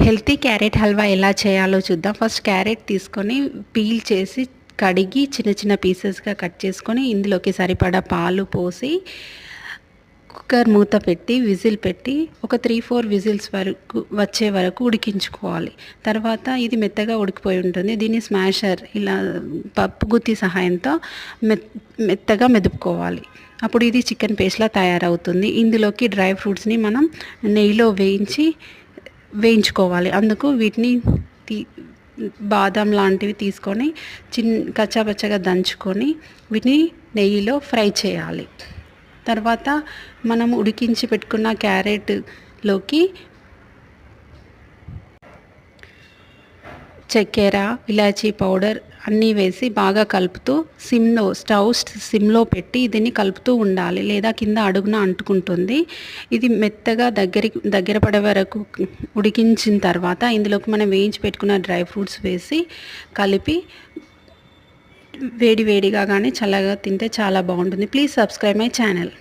Healthy carrot halwa ఎలా చేయాలో చూద్దాం. ఫస్ట్ క్యారెట్ తీసుకొని పీల్ చేసి కడిగి చిన్న చిన్న పీసెస్గా కట్ చేసుకొని ఇందులోకి సరిపడా పాలు పోసి కుక్కర్ మూత పెట్టి విజిల్ పెట్టి ఒక 3-4 విజిల్స్ వరకు వచ్చే వరకు ఉడికించుకోవాలి. తర్వాత ఇది మెత్తగా ఉడికిపోయి ఉంటుంది. దీన్ని స్మాషర్ ఇలా పప్పు గుత్తి సహాయంతో మెత్తగా మెదుపుకోవాలి. అప్పుడు ఇది చికెన్ పేస్ట్లా తయారవుతుంది. ఇందులోకి డ్రై ఫ్రూట్స్ని మనం నెయ్యిలో వేయించుకోవాలి. అందుకు వీటిని బాదం లాంటివి తీసుకొని కచ్చాపచ్చగా దంచుకొని వీటిని నెయ్యిలో ఫ్రై చేయాలి. తర్వాత మనం ఉడికించి పెట్టుకున్న క్యారెట్లోకి చక్కెర, ఇలాచీ పౌడర్ అన్నీ వేసి బాగా కలుపుతూ స్టవ్ సిమ్లో పెట్టి దీన్ని కలుపుతూ ఉండాలి, లేదా కింద అడుగున అంటుకుంటుంది. ఇది మెత్తగా దగ్గర పడే వరకు ఉడికించిన తర్వాత ఇందులోకి మనం వేయించి పెట్టుకున్న డ్రై ఫ్రూట్స్ వేసి కలిపి వేడిగా కానీ చల్లగా తింటే చాలా బాగుంటుంది. Please subscribe my channel.